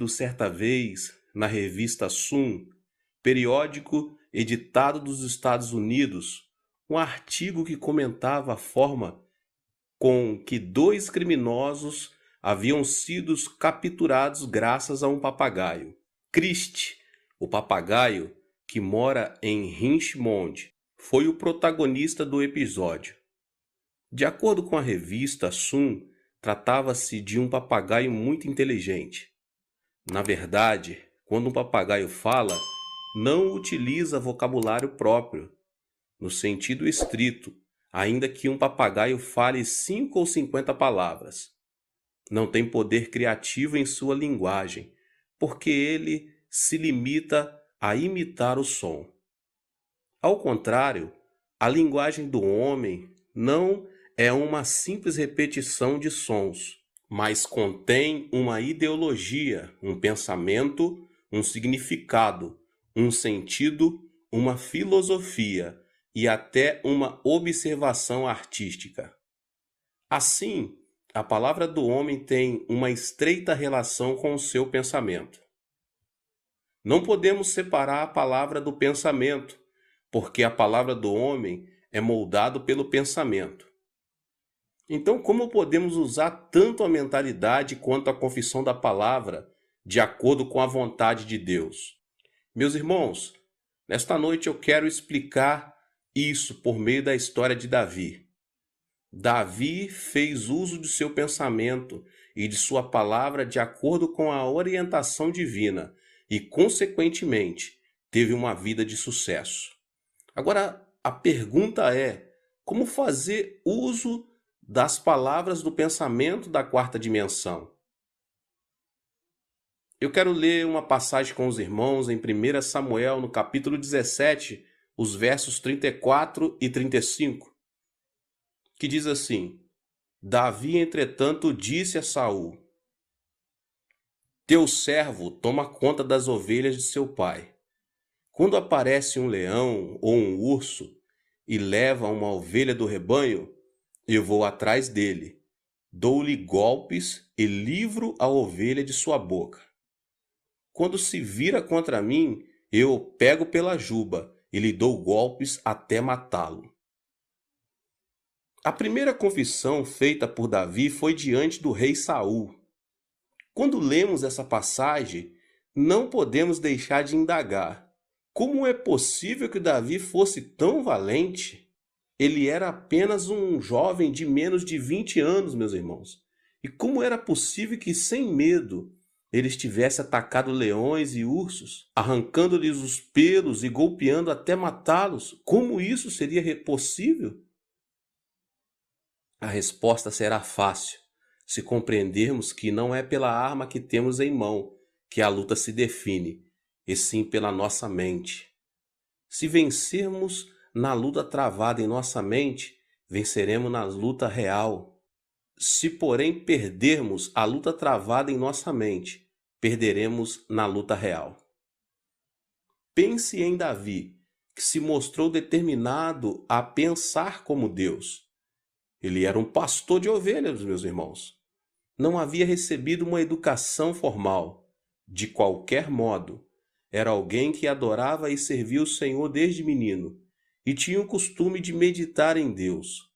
lido certa vez na revista Sun, periódico editado dos Estados Unidos, um artigo que comentava a forma com que dois criminosos haviam sido capturados graças a um papagaio. Christie, o papagaio que mora em Richmond, foi o protagonista do episódio. De acordo com a revista Sun, tratava-se de um papagaio muito inteligente. Na verdade, quando um papagaio fala, não utiliza vocabulário próprio, no sentido estrito, ainda que um papagaio fale 5 ou 50 palavras. Não tem poder criativo em sua linguagem, porque ele se limita a imitar o som. Ao contrário, a linguagem do homem não é uma simples repetição de sons, mas contém uma ideologia, um pensamento, um significado, um sentido, uma filosofia e até uma observação artística. Assim, a palavra do homem tem uma estreita relação com o seu pensamento. Não podemos separar a palavra do pensamento, porque a palavra do homem é moldado pelo pensamento. Então, como podemos usar tanto a mentalidade quanto a confissão da palavra de acordo com a vontade de Deus? Meus irmãos, nesta noite eu quero explicar isso por meio da história de Davi. Davi fez uso de seu pensamento e de sua palavra de acordo com a orientação divina e, consequentemente, teve uma vida de sucesso. Agora, a pergunta é: como fazer uso das palavras do pensamento da quarta dimensão? Eu quero ler uma passagem com os irmãos em 1 Samuel, no capítulo 17, os versos 34 e 35, que diz assim: Davi, entretanto, disse a Saul: Teu servo toma conta das ovelhas de seu pai. Quando aparece um leão ou um urso e leva uma ovelha do rebanho, eu vou atrás dele, dou-lhe golpes e livro a ovelha de sua boca. Quando se vira contra mim, eu o pego pela juba e lhe dou golpes até matá-lo. A primeira confissão feita por Davi foi diante do rei Saul. Quando lemos essa passagem, não podemos deixar de indagar: como é possível que Davi fosse tão valente? Ele era apenas um jovem de menos de 20 anos, meus irmãos. E como era possível que, sem medo, ele estivesse atacado leões e ursos, arrancando-lhes os pelos e golpeando até matá-los? Como isso seria possível? A resposta será fácil, se compreendermos que não é pela arma que temos em mão que a luta se define, e sim pela nossa mente. Se vencermos na luta travada em nossa mente, venceremos na luta real. Se, porém, perdermos a luta travada em nossa mente, perderemos na luta real. Pense em Davi, que se mostrou determinado a pensar como Deus. Ele era um pastor de ovelhas, meus irmãos. Não havia recebido uma educação formal. De qualquer modo, era alguém que adorava e servia o Senhor desde menino e tinha o costume de meditar em Deus.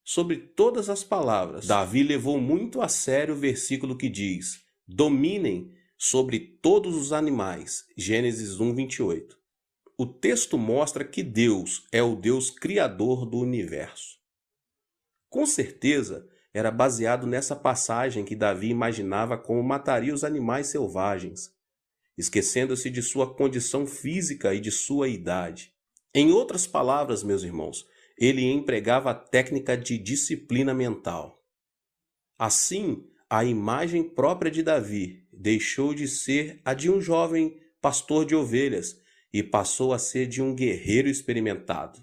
Sobre todas as palavras, Davi levou muito a sério o versículo que diz: dominem sobre todos os animais. Gênesis 1, 28. O texto mostra que Deus é o Deus criador do universo. Com certeza, era baseado nessa passagem que Davi imaginava como mataria os animais selvagens, esquecendo-se de sua condição física e de sua idade. Em outras palavras, meus irmãos, ele empregava a técnica de disciplina mental. Assim, a imagem própria de Davi deixou de ser a de um jovem pastor de ovelhas e passou a ser de um guerreiro experimentado.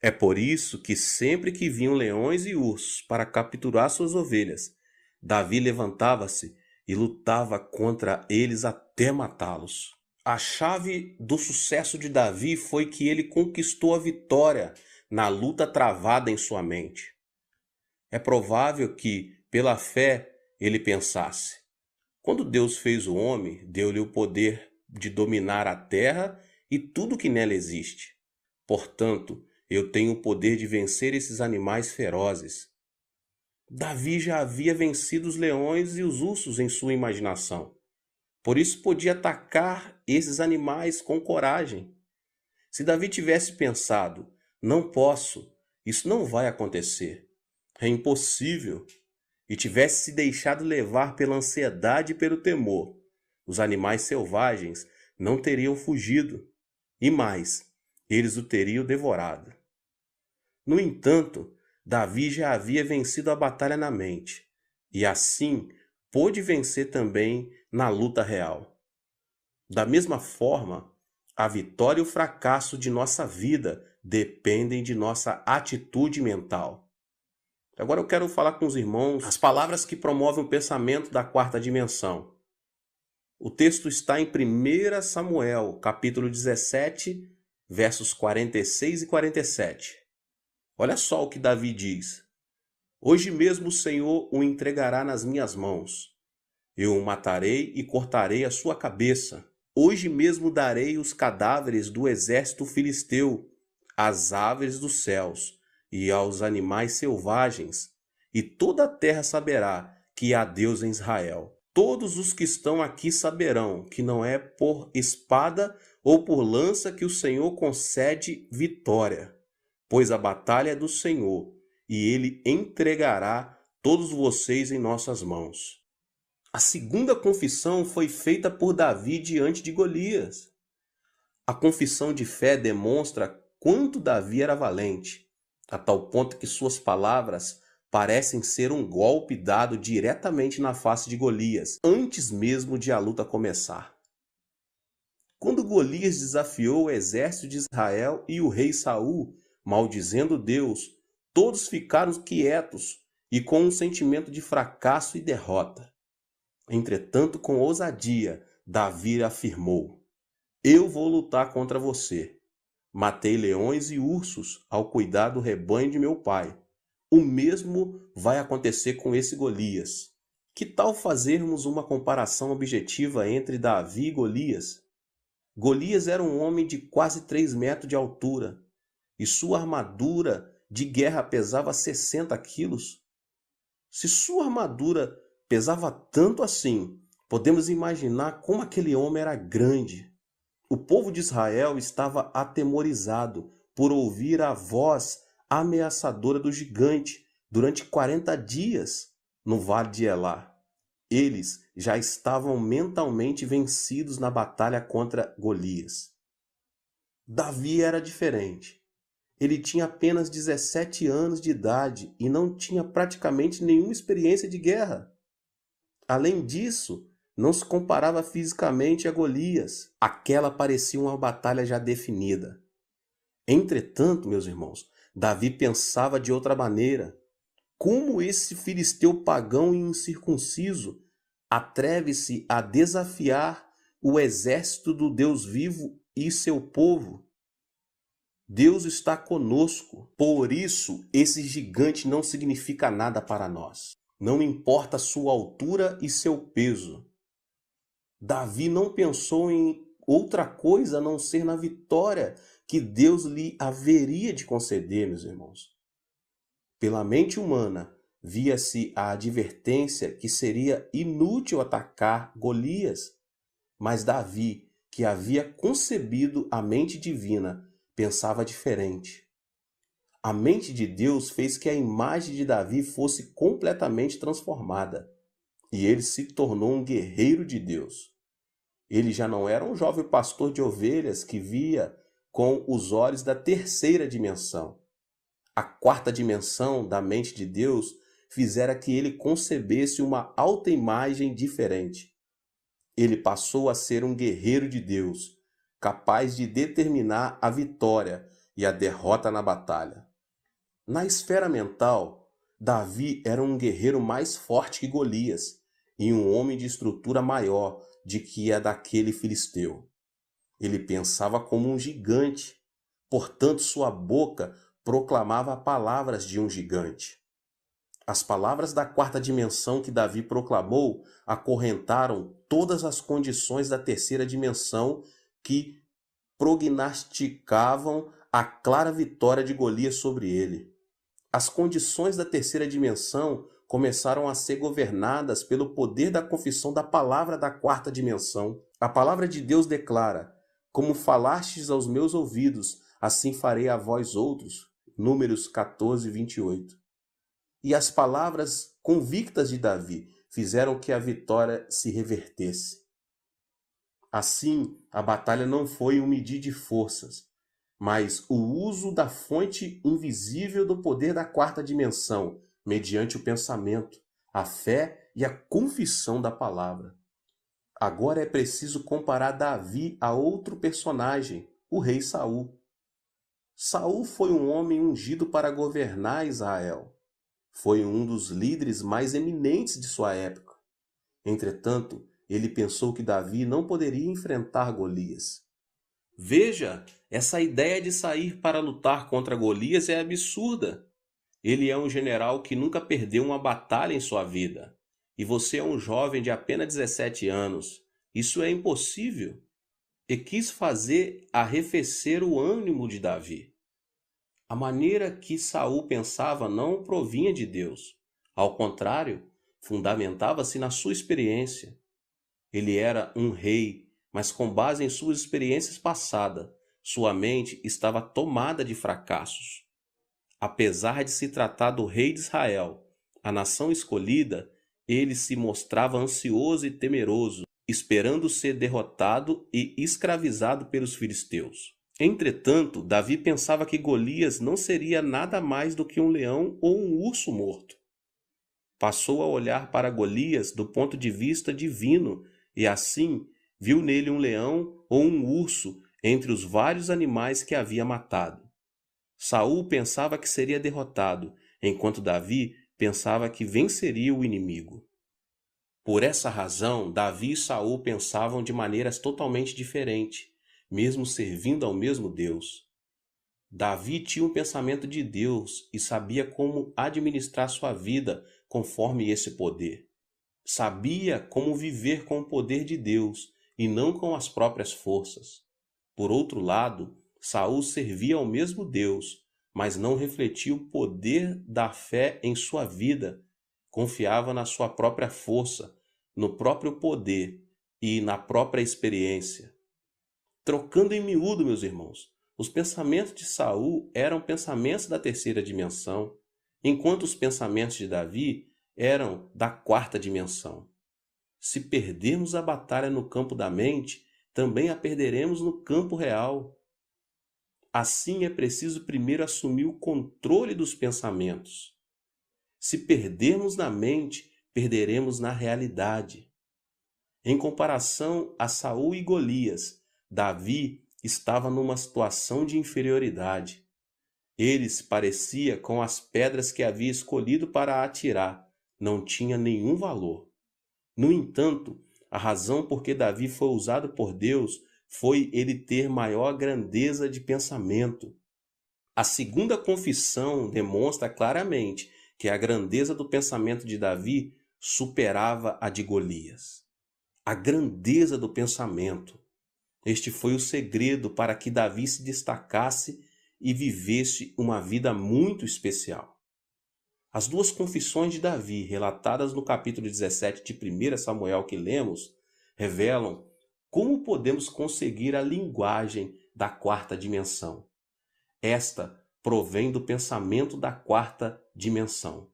É por isso que sempre que vinham leões e ursos para capturar suas ovelhas, Davi levantava-se e lutava contra eles até matá-los. A chave do sucesso de Davi foi que ele conquistou a vitória na luta travada em sua mente. É provável que, pela fé, ele pensasse: Quando Deus fez o homem, deu-lhe o poder de dominar a terra e tudo que nela existe. Portanto, eu tenho o poder de vencer esses animais ferozes. Davi já havia vencido os leões e os ursos em sua imaginação. Por isso podia atacar esses animais com coragem. Se Davi tivesse pensado, não posso, isso não vai acontecer, é impossível, e tivesse se deixado levar pela ansiedade e pelo temor, os animais selvagens não teriam fugido, e mais, eles o teriam devorado. No entanto, Davi já havia vencido a batalha na mente, e assim pôde vencer também na luta real. Da mesma forma, a vitória e o fracasso de nossa vida dependem de nossa atitude mental. Agora eu quero falar com os irmãos as palavras que promovem o pensamento da quarta dimensão. O texto está em 1 Samuel, capítulo 17, versos 46 e 47. Olha só o que Davi diz. Hoje mesmo o Senhor o entregará nas minhas mãos. Eu o matarei e cortarei a sua cabeça. Hoje mesmo darei os cadáveres do exército filisteu às aves dos céus e aos animais selvagens, e toda a terra saberá que há Deus em Israel. Todos os que estão aqui saberão que não é por espada ou por lança que o Senhor concede vitória, pois a batalha é do Senhor, e ele entregará todos vocês em nossas mãos. A segunda confissão foi feita por Davi diante de Golias. A confissão de fé demonstra quanto Davi era valente, a tal ponto que suas palavras parecem ser um golpe dado diretamente na face de Golias, antes mesmo de a luta começar. Quando Golias desafiou o exército de Israel e o rei Saul, maldizendo Deus, todos ficaram quietos e com um sentimento de fracasso e derrota. Entretanto, com ousadia, Davi afirmou: Eu vou lutar contra você. Matei leões e ursos ao cuidar do rebanho de meu pai. O mesmo vai acontecer com esse Golias. Que tal fazermos uma comparação objetiva entre Davi e Golias? Golias era um homem de quase 3 metros de altura e sua armadura de guerra pesava 60 quilos. Se sua armadura pesava tanto assim, podemos imaginar como aquele homem era grande. O povo de Israel estava atemorizado por ouvir a voz ameaçadora do gigante durante 40 dias no vale de Elá. Eles já estavam mentalmente vencidos na batalha contra Golias. Davi era diferente. Ele tinha apenas 17 anos de idade e não tinha praticamente nenhuma experiência de guerra. Além disso, não se comparava fisicamente a Golias. Aquela parecia uma batalha já definida. Entretanto, meus irmãos, Davi pensava de outra maneira. Como esse filisteu pagão e incircunciso atreve-se a desafiar o exército do Deus vivo e seu povo? Deus está conosco, por isso esse gigante não significa nada para nós. Não importa sua altura e seu peso. Davi não pensou em outra coisa a não ser na vitória que Deus lhe haveria de conceder, meus irmãos. Pela mente humana, via-se a advertência que seria inútil atacar Golias, mas Davi, que havia concebido a mente divina, pensava diferente. A mente de Deus fez que a imagem de Davi fosse completamente transformada, e ele se tornou um guerreiro de Deus. Ele já não era um jovem pastor de ovelhas que via com os olhos da terceira dimensão. A quarta dimensão da mente de Deus fizera que ele concebesse uma alta imagem diferente. Ele passou a ser um guerreiro de Deus, capaz de determinar a vitória e a derrota na batalha. Na esfera mental, Davi era um guerreiro mais forte que Golias e um homem de estrutura maior de que a daquele filisteu. Ele pensava como um gigante, portanto sua boca proclamava palavras de um gigante. As palavras da quarta dimensão que Davi proclamou acorrentaram todas as condições da terceira dimensão que prognosticavam a clara vitória de Golias sobre ele. As condições da terceira dimensão começaram a ser governadas pelo poder da confissão da palavra da quarta dimensão. A palavra de Deus declara: como falastes aos meus ouvidos, assim farei a vós outros. Números 14, 28. E as palavras convictas de Davi fizeram que a vitória se revertesse. Assim, a batalha não foi um medir de forças, mas o uso da fonte invisível do poder da quarta dimensão, mediante o pensamento, a fé e a confissão da palavra. Agora é preciso comparar Davi a outro personagem, o rei Saul. Saul foi um homem ungido para governar Israel. Foi um dos líderes mais eminentes de sua época. Entretanto, ele pensou que Davi não poderia enfrentar Golias. Veja, essa ideia de sair para lutar contra Golias é absurda. Ele é um general que nunca perdeu uma batalha em sua vida. E você é um jovem de apenas 17 anos. Isso é impossível. E quis fazer arrefecer o ânimo de Davi. A maneira que Saul pensava não provinha de Deus. Ao contrário, fundamentava-se na sua experiência. Ele era um rei, mas com base em suas experiências passadas, sua mente estava tomada de fracassos. Apesar de se tratar do rei de Israel, a nação escolhida, ele se mostrava ansioso e temeroso, esperando ser derrotado e escravizado pelos filisteus. Entretanto, Davi pensava que Golias não seria nada mais do que um leão ou um urso morto. Passou a olhar para Golias do ponto de vista divino e assim viu nele um leão ou um urso entre os vários animais que havia matado. Saul pensava que seria derrotado, enquanto Davi pensava que venceria o inimigo. Por essa razão, Davi e Saul pensavam de maneiras totalmente diferentes, mesmo servindo ao mesmo Deus. Davi tinha um pensamento de Deus e sabia como administrar sua vida conforme esse poder. Sabia como viver com o poder de Deus e não com as próprias forças. Por outro lado, Saul servia ao mesmo Deus, mas não refletia o poder da fé em sua vida. Confiava na sua própria força, no próprio poder e na própria experiência. Trocando em miúdo, meus irmãos, os pensamentos de Saul eram pensamentos da terceira dimensão, enquanto os pensamentos de Davi eram da quarta dimensão. Se perdermos a batalha no campo da mente, também a perderemos no campo real. Assim é preciso primeiro assumir o controle dos pensamentos. Se perdermos na mente, perderemos na realidade. Em comparação a Saul e Golias, Davi estava numa situação de inferioridade. Ele se parecia com as pedras que havia escolhido para atirar, não tinha nenhum valor. No entanto, a razão por que Davi foi usado por Deus foi ele ter maior grandeza de pensamento. A segunda confissão demonstra claramente que a grandeza do pensamento de Davi superava a de Golias. A grandeza do pensamento. Este foi o segredo para que Davi se destacasse e vivesse uma vida muito especial. As duas confissões de Davi, relatadas no capítulo 17 de 1 Samuel que lemos, revelam como podemos conseguir a linguagem da quarta dimensão. Esta provém do pensamento da quarta dimensão.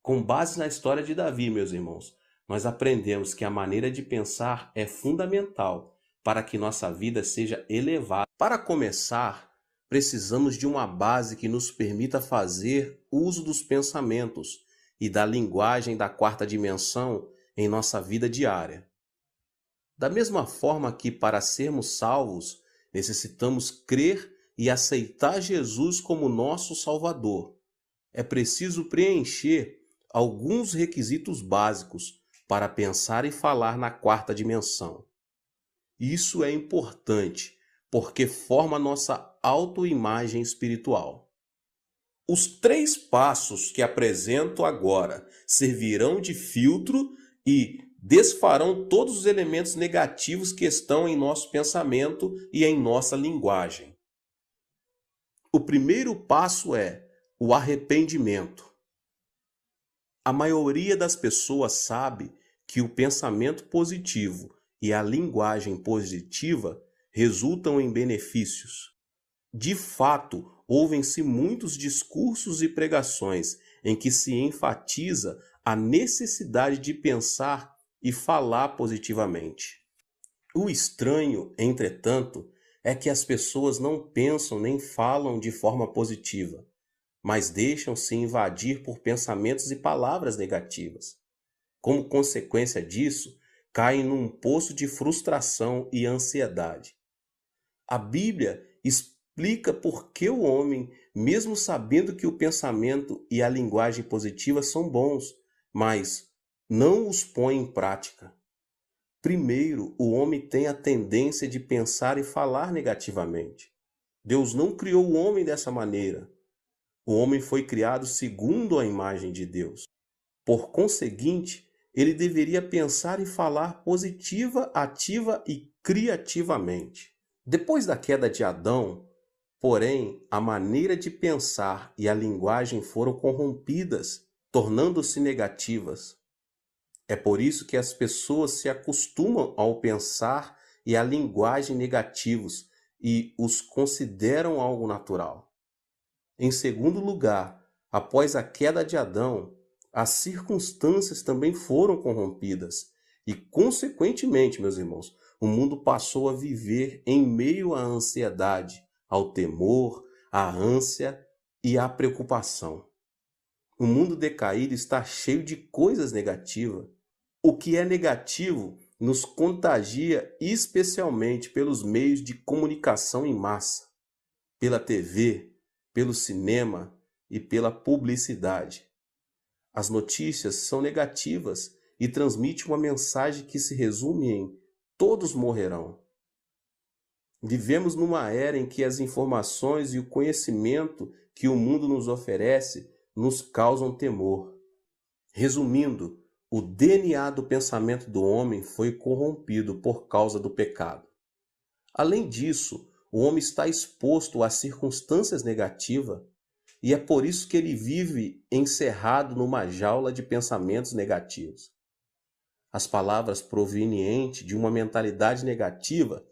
Com base na história de Davi, meus irmãos, nós aprendemos que a maneira de pensar é fundamental para que nossa vida seja elevada. Para começar, precisamos de uma base que nos permita fazer uso dos pensamentos e da linguagem da quarta dimensão em nossa vida diária. Da mesma forma que, para sermos salvos, necessitamos crer e aceitar Jesus como nosso Salvador, é preciso preencher alguns requisitos básicos para pensar e falar na quarta dimensão. Isso é importante, porque forma nossa autoimagem espiritual. Os 3 passos que apresento agora servirão de filtro e desfarão todos os elementos negativos que estão em nosso pensamento e em nossa linguagem. O primeiro passo é o arrependimento. A maioria das pessoas sabe que o pensamento positivo e a linguagem positiva resultam em benefícios. De fato, ouvem-se muitos discursos e pregações em que se enfatiza a necessidade de pensar e falar positivamente. O estranho, entretanto, é que as pessoas não pensam nem falam de forma positiva, mas deixam-se invadir por pensamentos e palavras negativas. Como consequência disso, caem num poço de frustração e ansiedade. A Bíblia explica por que o homem, mesmo sabendo que o pensamento e a linguagem positiva são bons, mas não os põe em prática. Primeiro, o homem tem a tendência de pensar e falar negativamente. Deus não criou o homem dessa maneira. O homem foi criado segundo a imagem de Deus. Por conseguinte, ele deveria pensar e falar positiva, ativa e criativamente. Depois da queda de Adão, porém, a maneira de pensar e a linguagem foram corrompidas, tornando-se negativas. É por isso que as pessoas se acostumam ao pensar e à linguagem negativos e os consideram algo natural. Em segundo lugar, após a queda de Adão, as circunstâncias também foram corrompidas e, consequentemente, meus irmãos, o mundo passou a viver em meio à ansiedade, ao temor, à ânsia e à preocupação. O mundo decaído está cheio de coisas negativas. O que é negativo nos contagia especialmente pelos meios de comunicação em massa, pela TV, pelo cinema e pela publicidade. As notícias são negativas e transmitem uma mensagem que se resume em todos morrerão. Vivemos numa era em que as informações e o conhecimento que o mundo nos oferece nos causam temor. Resumindo, o DNA do pensamento do homem foi corrompido por causa do pecado. Além disso, o homem está exposto a circunstâncias negativas e é por isso que ele vive encerrado numa jaula de pensamentos negativos. As palavras provenientes de uma mentalidade negativa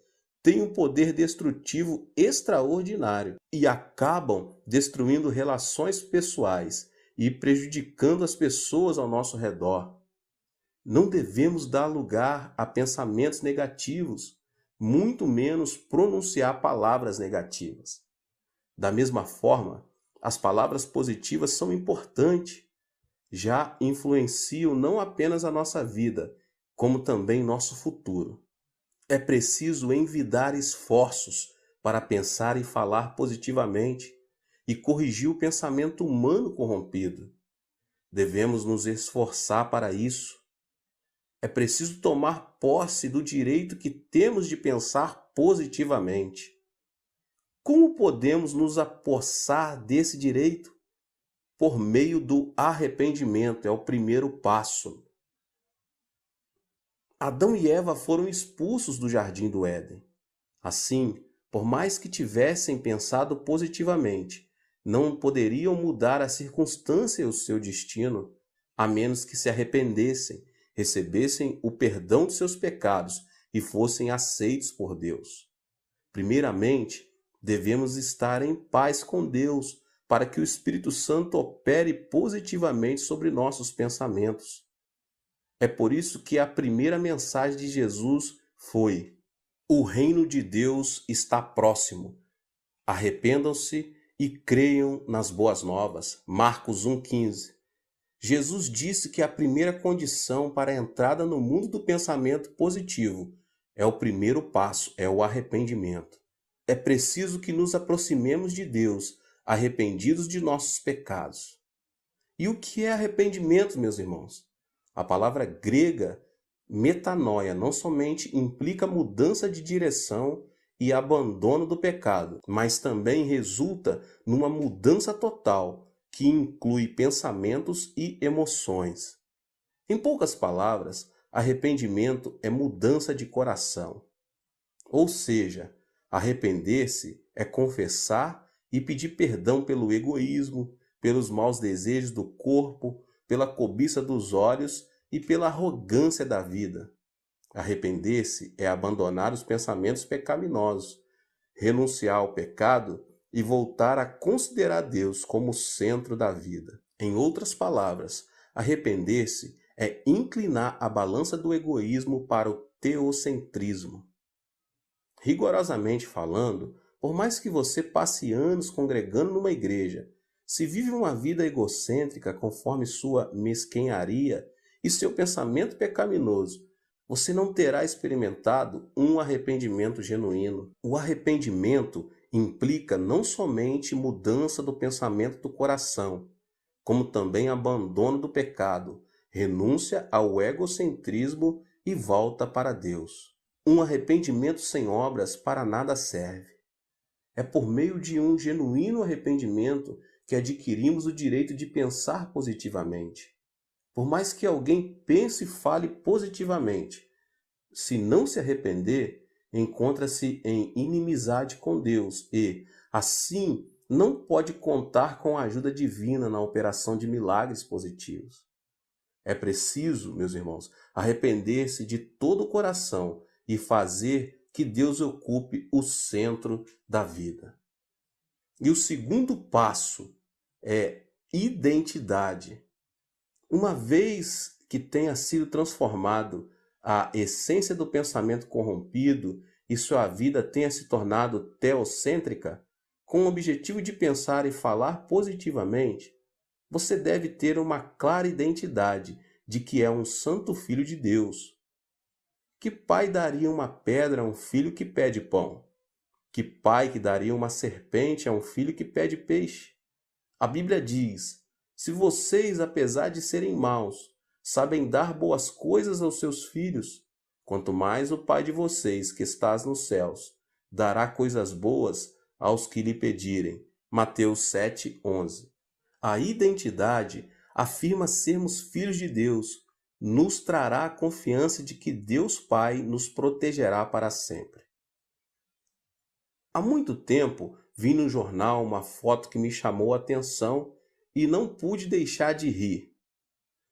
têm um poder destrutivo extraordinário e acabam destruindo relações pessoais e prejudicando as pessoas ao nosso redor. Não devemos dar lugar a pensamentos negativos, muito menos pronunciar palavras negativas. Da mesma forma, as palavras positivas são importantes, já influenciam não apenas a nossa vida, como também nosso futuro. É preciso envidar esforços para pensar e falar positivamente e corrigir o pensamento humano corrompido. Devemos nos esforçar para isso. É preciso tomar posse do direito que temos de pensar positivamente. Como podemos nos apossar desse direito? Por meio do arrependimento, é o primeiro passo. Adão e Eva foram expulsos do jardim do Éden. Assim, por mais que tivessem pensado positivamente, não poderiam mudar a circunstância e o seu destino, a menos que se arrependessem, recebessem o perdão de seus pecados e fossem aceitos por Deus. Primeiramente, devemos estar em paz com Deus para que o Espírito Santo opere positivamente sobre nossos pensamentos. É por isso que a primeira mensagem de Jesus foi: o reino de Deus está próximo. Arrependam-se e creiam nas boas novas. Marcos 1,15. Jesus disse que a primeira condição para a entrada no mundo do pensamento positivo é o primeiro passo, é o arrependimento. É preciso que nos aproximemos de Deus, arrependidos de nossos pecados. E o que é arrependimento, meus irmãos? A palavra grega metanoia não somente implica mudança de direção e abandono do pecado, mas também resulta numa mudança total, que inclui pensamentos e emoções. Em poucas palavras, arrependimento é mudança de coração. Ou seja, arrepender-se é confessar e pedir perdão pelo egoísmo, pelos maus desejos do corpo, pela cobiça dos olhos e pela arrogância da vida. Arrepender-se é abandonar os pensamentos pecaminosos, renunciar ao pecado e voltar a considerar Deus como o centro da vida. Em outras palavras, arrepender-se é inclinar a balança do egoísmo para o teocentrismo. Rigorosamente falando, por mais que você passe anos congregando numa igreja, se vive uma vida egocêntrica conforme sua mesquenharia e seu pensamento pecaminoso, você não terá experimentado um arrependimento genuíno. O arrependimento implica não somente mudança do pensamento do coração, como também abandono do pecado, renúncia ao egocentrismo e volta para Deus. Um arrependimento sem obras para nada serve. É por meio de um genuíno arrependimento que adquirimos o direito de pensar positivamente. Por mais que alguém pense e fale positivamente, se não se arrepender, encontra-se em inimizade com Deus e, assim, não pode contar com a ajuda divina na operação de milagres positivos. É preciso, meus irmãos, arrepender-se de todo o coração e fazer que Deus ocupe o centro da vida. E o segundo passo é identidade. Uma vez que tenha sido transformado a essência do pensamento corrompido e sua vida tenha se tornado teocêntrica, com o objetivo de pensar e falar positivamente, você deve ter uma clara identidade de que é um santo filho de Deus. Que pai daria uma pedra a um filho que pede pão? Que pai que daria uma serpente a um filho que pede peixe? A Bíblia diz: se vocês, apesar de serem maus, sabem dar boas coisas aos seus filhos, quanto mais o Pai de vocês, que estás nos céus, dará coisas boas aos que lhe pedirem. Mateus 7:11. A identidade afirma sermos filhos de Deus, nos trará a confiança de que Deus Pai nos protegerá para sempre. Há muito tempo vi no jornal uma foto que me chamou a atenção e não pude deixar de rir.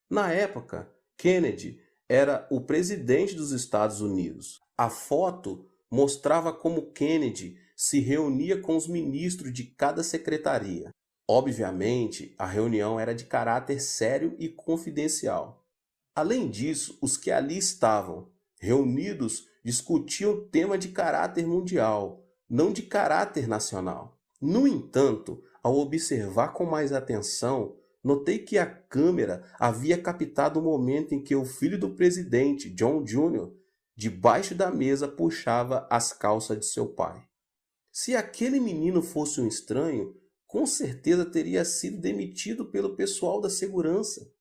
Na época, Kennedy era o presidente dos Estados Unidos. A foto mostrava como Kennedy se reunia com os ministros de cada secretaria. Obviamente, a reunião era de caráter sério e confidencial. Além disso, os que ali estavam reunidos discutiam tema de caráter mundial, não de caráter nacional. No entanto, ao observar com mais atenção, notei que a câmera havia captado o momento em que o filho do presidente, John Jr., debaixo da mesa puxava as calças de seu pai. Se aquele menino fosse um estranho, com certeza teria sido demitido pelo pessoal da segurança.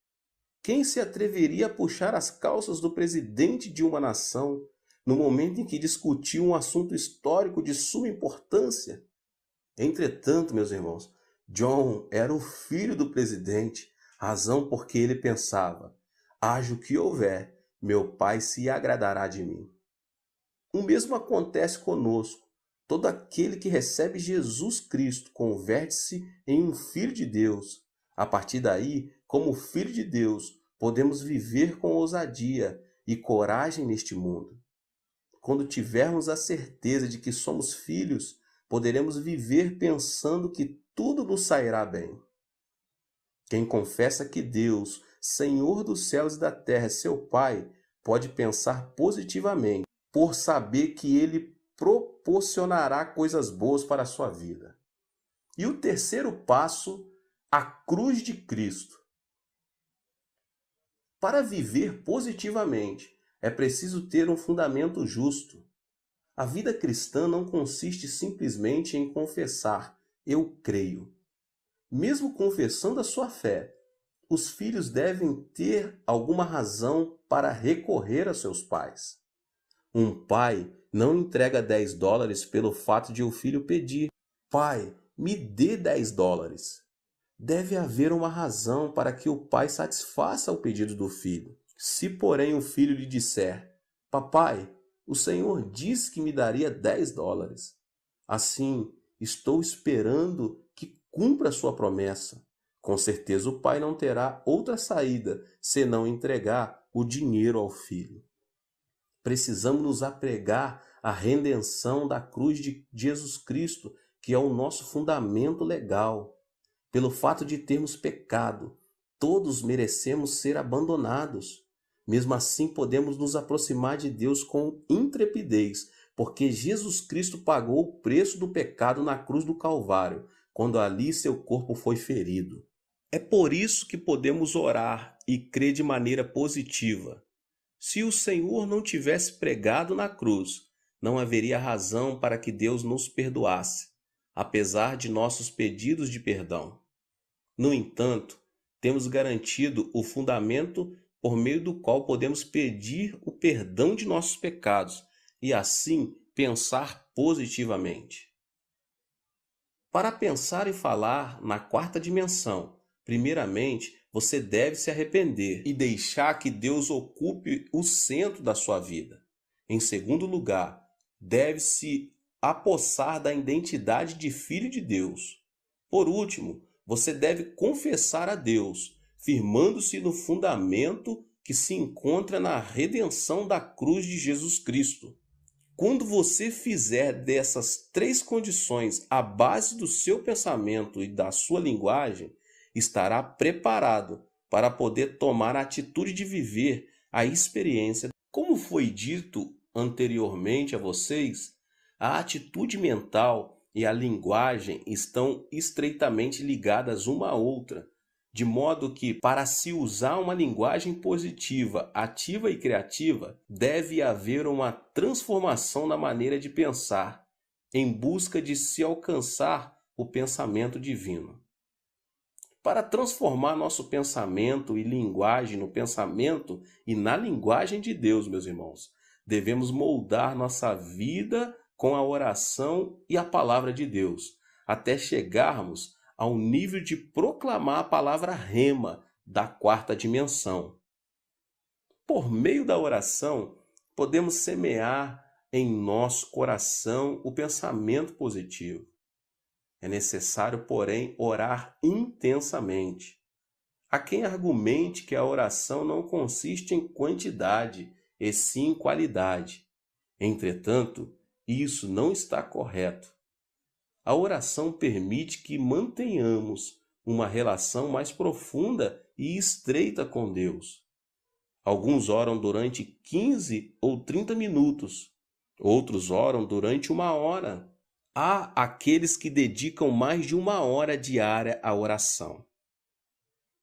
Quem se atreveria a puxar as calças do presidente de uma nação no momento em que discutia um assunto histórico de suma importância? Entretanto, meus irmãos, John era o filho do presidente, razão porque ele pensava: haja o que houver, meu pai se agradará de mim. O mesmo acontece conosco. Todo aquele que recebe Jesus Cristo converte-se em um filho de Deus. A partir daí, como filho de Deus, podemos viver com ousadia e coragem neste mundo. Quando tivermos a certeza de que somos filhos, poderemos viver pensando que tudo nos sairá bem. Quem confessa que Deus, Senhor dos céus e da terra, é seu Pai, pode pensar positivamente, por saber que Ele proporcionará coisas boas para a sua vida. E o terceiro passo, a cruz de Cristo. Para viver positivamente, é preciso ter um fundamento justo. A vida cristã não consiste simplesmente em confessar, eu creio. Mesmo confessando a sua fé, os filhos devem ter alguma razão para recorrer a seus pais. Um pai não entrega $10 pelo fato de o filho pedir: Pai, me dê $10. Deve haver uma razão para que o pai satisfaça o pedido do filho. Se, porém, o filho lhe disser: Papai, o Senhor disse que me daria $10. Assim, estou esperando que cumpra sua promessa. Com certeza o pai não terá outra saída senão entregar o dinheiro ao filho. Precisamos nos apegar à redenção da cruz de Jesus Cristo, que é o nosso fundamento legal. Pelo fato de termos pecado, todos merecemos ser abandonados. Mesmo assim, podemos nos aproximar de Deus com intrepidez, porque Jesus Cristo pagou o preço do pecado na cruz do Calvário, quando ali seu corpo foi ferido. É por isso que podemos orar e crer de maneira positiva. Se o Senhor não tivesse pregado na cruz, não haveria razão para que Deus nos perdoasse, apesar de nossos pedidos de perdão. No entanto, temos garantido o fundamento por meio do qual podemos pedir o perdão de nossos pecados e assim pensar positivamente. Para pensar e falar na quarta dimensão, primeiramente, você deve se arrepender e deixar que Deus ocupe o centro da sua vida. Em segundo lugar, deve se apossar da identidade de filho de Deus. Por último, você deve confessar a Deus, firmando-se no fundamento que se encontra na redenção da cruz de Jesus Cristo. Quando você fizer dessas três condições a base do seu pensamento e da sua linguagem, estará preparado para poder tomar a atitude de viver a experiência. Como foi dito anteriormente a vocês, a atitude mental e a linguagem estão estreitamente ligadas uma à outra, de modo que, para se usar uma linguagem positiva, ativa e criativa, deve haver uma transformação na maneira de pensar, em busca de se alcançar o pensamento divino. Para transformar nosso pensamento e linguagem no pensamento e na linguagem de Deus, meus irmãos, devemos moldar nossa vida com a oração e a palavra de Deus, até chegarmos ao nível de proclamar a palavra rema da quarta dimensão. Por meio da oração, podemos semear em nosso coração o pensamento positivo. É necessário, porém, orar intensamente. Há quem argumente que a oração não consiste em quantidade, e sim em qualidade. Entretanto, isso não está correto. A oração permite que mantenhamos uma relação mais profunda e estreita com Deus. Alguns oram durante 15 ou 30 minutos, outros oram durante 1 hora. Há aqueles que dedicam mais de 1 hora diária à oração.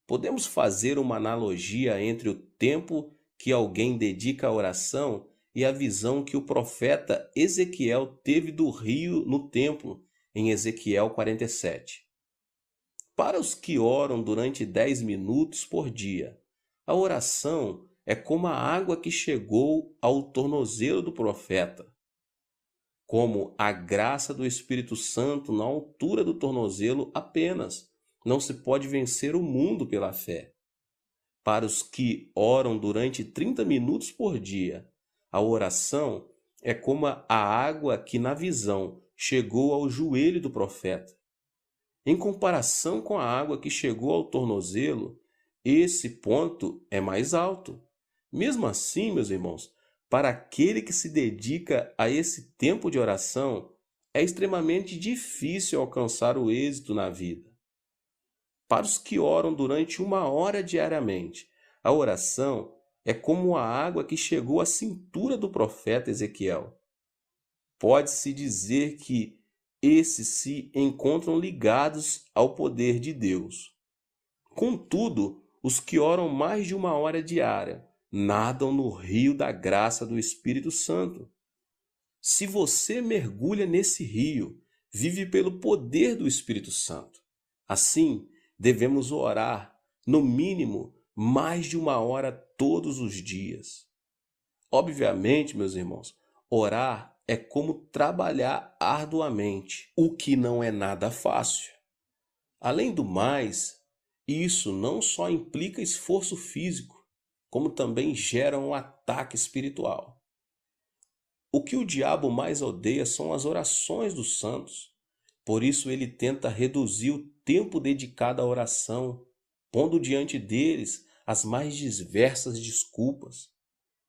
Podemos fazer uma analogia entre o tempo que alguém dedica à oração e a visão que o profeta Ezequiel teve do rio no templo, em Ezequiel 47. Para os que oram durante 10 minutos por dia, a oração é como a água que chegou ao tornozelo do profeta. Como a graça do Espírito Santo na altura do tornozelo apenas, não se pode vencer o mundo pela fé. Para os que oram durante 30 minutos por dia, a oração é como a água que na visão chegou ao joelho do profeta. Em comparação com a água que chegou ao tornozelo, esse ponto é mais alto. Mesmo assim, meus irmãos, para aquele que se dedica a esse tempo de oração, é extremamente difícil alcançar o êxito na vida. Para os que oram durante 1 hora diariamente, a oração é como a água que chegou à cintura do profeta Ezequiel. Pode-se dizer que esses se encontram ligados ao poder de Deus. Contudo, os que oram mais de 1 hora diária nadam no rio da graça do Espírito Santo. Se você mergulha nesse rio, vive pelo poder do Espírito Santo. Assim, devemos orar, no mínimo, mais de 1 hora todos os dias. Obviamente, meus irmãos, Orar é como trabalhar arduamente, o que não é nada fácil. Além do mais, isso não só implica esforço físico, como também gera um ataque espiritual. O que o diabo mais odeia são as orações dos santos. Por isso ele tenta reduzir o tempo dedicado à oração, pondo diante deles as mais diversas desculpas.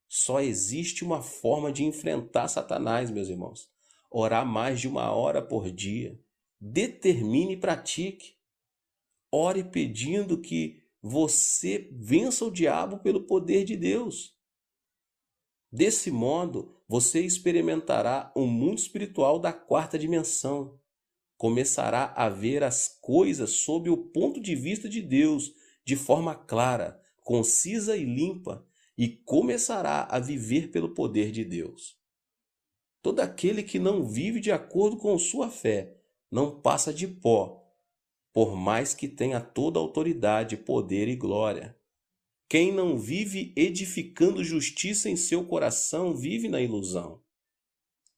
Só existe uma forma de enfrentar Satanás, meus irmãos: orar mais de 1 hora por dia. Determine e pratique. Ore pedindo que você vença o diabo pelo poder de Deus. Desse modo, você experimentará um mundo espiritual da quarta dimensão. Começará a ver as coisas sob o ponto de vista de Deus, de forma clara, concisa e limpa, e começará a viver pelo poder de Deus. Todo aquele que não vive de acordo com sua fé não passa de pó, por mais que tenha toda a autoridade, poder e glória. Quem não vive edificando justiça em seu coração vive na ilusão.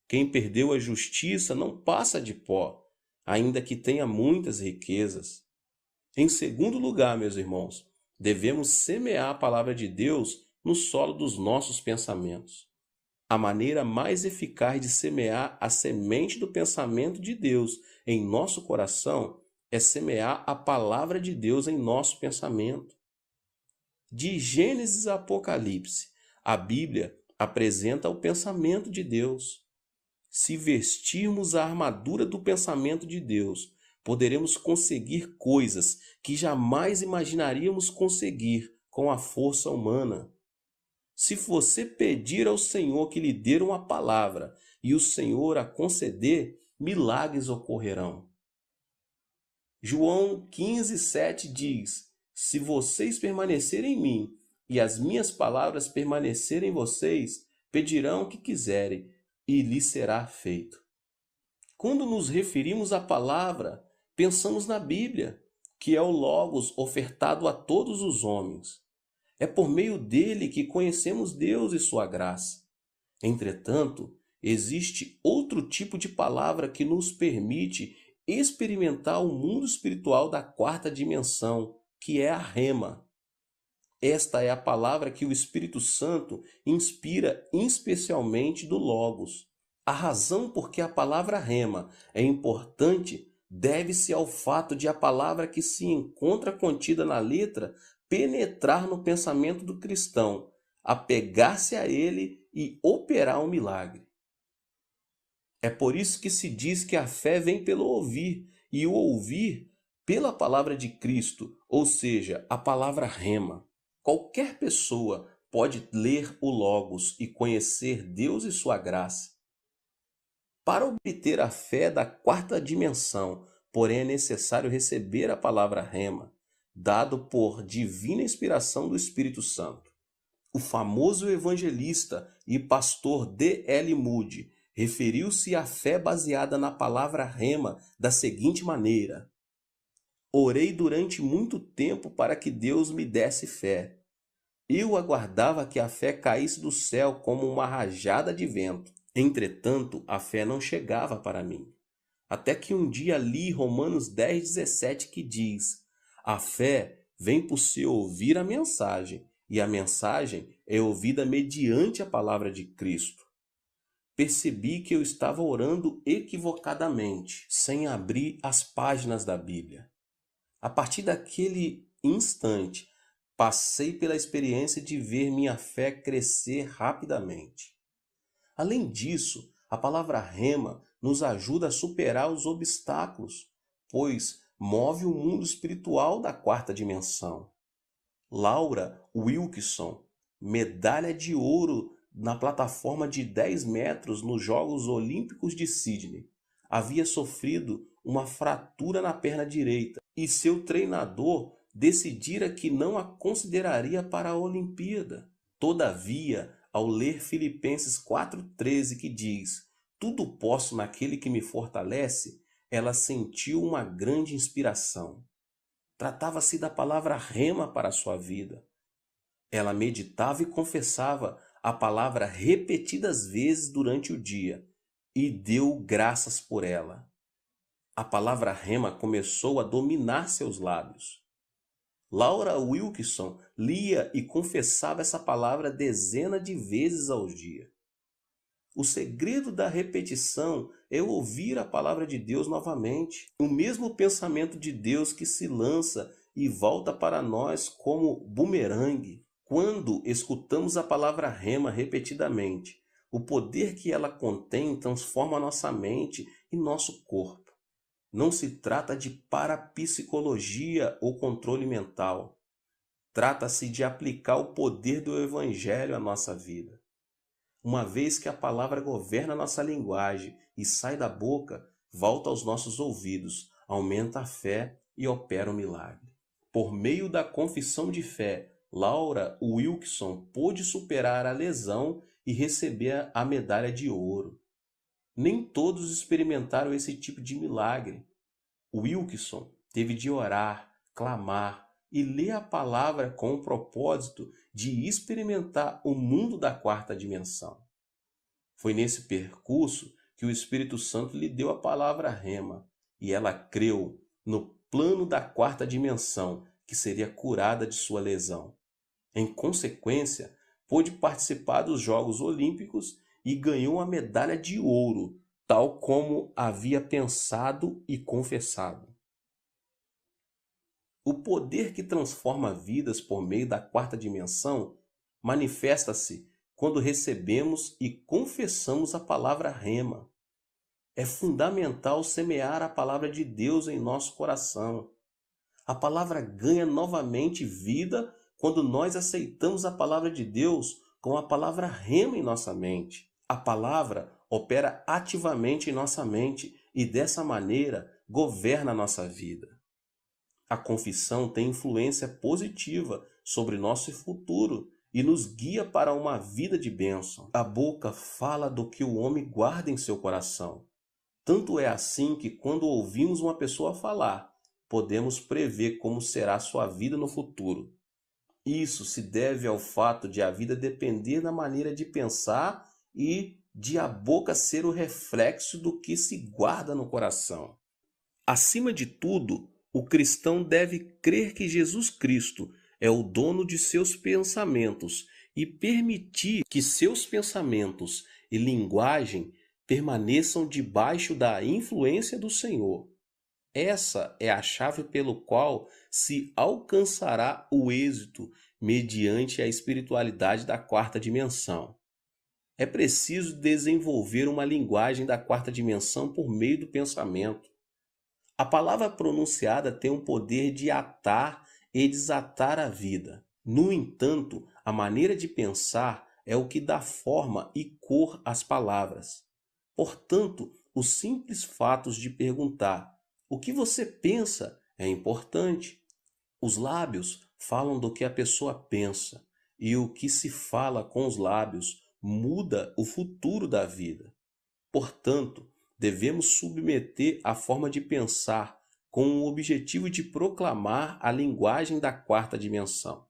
Quem perdeu a justiça não passa de pó, ainda que tenha muitas riquezas. Em segundo lugar, meus irmãos, devemos semear a palavra de Deus no solo dos nossos pensamentos. A maneira mais eficaz de semear a semente do pensamento de Deus em nosso coração é semear a palavra de Deus em nosso pensamento. De Gênesis a Apocalipse, a Bíblia apresenta o pensamento de Deus. Se vestirmos a armadura do pensamento de Deus, poderemos conseguir coisas que jamais imaginaríamos conseguir com a força humana. Se você pedir ao Senhor que lhe dê uma palavra e o Senhor a conceder, milagres ocorrerão. João 15:7 diz: Se vocês permanecerem em mim e as minhas palavras permanecerem em vocês, pedirão o que quiserem e lhes será feito. Quando nos referimos à palavra, pensamos na Bíblia, que é o Logos ofertado a todos os homens. É por meio dele que conhecemos Deus e sua graça. Entretanto, existe outro tipo de palavra que nos permite experimentar o mundo espiritual da quarta dimensão, que é a Rema. Esta é a palavra que o Espírito Santo inspira especialmente do Logos. A razão por que a palavra Rema é importante deve-se ao fato de a palavra que se encontra contida na letra penetrar no pensamento do cristão, apegar-se a ele e operar um milagre. É por isso que se diz que a fé vem pelo ouvir, e o ouvir pela palavra de Cristo, ou seja, a palavra Rema. Qualquer pessoa pode ler o Logos e conhecer Deus e sua graça. Para obter a fé da quarta dimensão, porém é necessário receber a palavra Rema, dado por divina inspiração do Espírito Santo. O famoso evangelista e pastor D.L. Moody referiu-se à fé baseada na palavra Rema da seguinte maneira: Orei durante muito tempo para que Deus me desse fé. Eu aguardava que a fé caísse do céu como uma rajada de vento. Entretanto, a fé não chegava para mim. Até que um dia li Romanos 10:17 que diz: A fé vem por se ouvir a mensagem, e a mensagem é ouvida mediante a palavra de Cristo. Percebi que eu estava orando equivocadamente, sem abrir as páginas da Bíblia. A partir daquele instante, passei pela experiência de ver minha fé crescer rapidamente. Além disso, a palavra Rema nos ajuda a superar os obstáculos, pois move o mundo espiritual da quarta dimensão. Laura Wilkinson, medalha de ouro na plataforma de 10 metros nos Jogos Olímpicos de Sydney, havia sofrido uma fratura na perna direita e seu treinador decidira que não a consideraria para a Olimpíada. Todavia, ao ler Filipenses 4:13, que diz: Tudo posso naquele que me fortalece, ela sentiu uma grande inspiração. Tratava-se da palavra Rema para a sua vida. Ela meditava e confessava a palavra repetidas vezes durante o dia e deu graças por ela. A palavra rema começou a dominar seus lábios. Laura Wilkinson lia e confessava essa palavra dezenas de vezes ao dia. O segredo da repetição é ouvir a palavra de Deus novamente. O mesmo pensamento de Deus que se lança e volta para nós como bumerangue. Quando escutamos a palavra rema repetidamente, o poder que ela contém transforma nossa mente e nosso corpo. Não se trata de parapsicologia ou controle mental. Trata-se de aplicar o poder do Evangelho à nossa vida. Uma vez que a palavra governa nossa linguagem e sai da boca, volta aos nossos ouvidos, aumenta a fé e opera o milagre. Por meio da confissão de fé, Laura Wilkinson pôde superar a lesão e receber a medalha de ouro. Nem todos experimentaram esse tipo de milagre. Wilkinson teve de orar, clamar e ler a palavra com o propósito de experimentar o mundo da quarta dimensão. Foi nesse percurso que o Espírito Santo lhe deu a palavra rema, e ela creu no plano da quarta dimensão que seria curada de sua lesão. Em consequência, pôde participar dos Jogos Olímpicos e ganhou a medalha de ouro, tal como havia pensado e confessado. O poder que transforma vidas por meio da quarta dimensão manifesta-se quando recebemos e confessamos a palavra rema. É fundamental semear a palavra de Deus em nosso coração. A palavra ganha novamente vida quando nós aceitamos a palavra de Deus com a palavra rema em nossa mente. A palavra opera ativamente em nossa mente e dessa maneira governa a nossa vida. A confissão tem influência positiva sobre nosso futuro e nos guia para uma vida de bênção. A boca fala do que o homem guarda em seu coração. Tanto é assim que quando ouvimos uma pessoa falar, podemos prever como será sua vida no futuro. Isso se deve ao fato de a vida depender da maneira de pensar e de a boca ser o reflexo do que se guarda no coração. Acima de tudo, o cristão deve crer que Jesus Cristo é o dono de seus pensamentos e permitir que seus pensamentos e linguagem permaneçam debaixo da influência do Senhor. Essa é a chave pelo qual se alcançará o êxito mediante a espiritualidade da quarta dimensão. É preciso desenvolver uma linguagem da quarta dimensão por meio do pensamento. A palavra pronunciada tem o poder de atar e desatar a vida. No entanto, a maneira de pensar é o que dá forma e cor às palavras. Portanto, os simples fatos de perguntar o que você pensa é importante. Os lábios falam do que a pessoa pensa, e o que se fala com os lábios muda o futuro da vida. Portanto, devemos submeter a forma de pensar com o objetivo de proclamar a linguagem da quarta dimensão.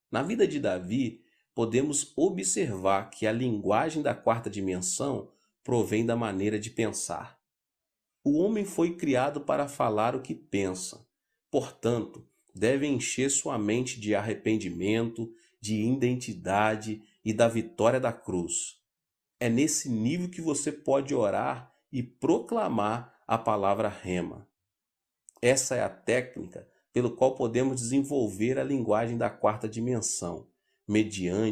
Na vida de Davi, podemos observar que a linguagem da quarta dimensão provém da maneira de pensar. O homem foi criado para falar o que pensa. Portanto, deve encher sua mente de arrependimento, de identidade e da vitória da cruz. É nesse nível que você pode orar e proclamar a palavra rema. Essa é a técnica pelo qual podemos desenvolver a linguagem da quarta dimensão, mediante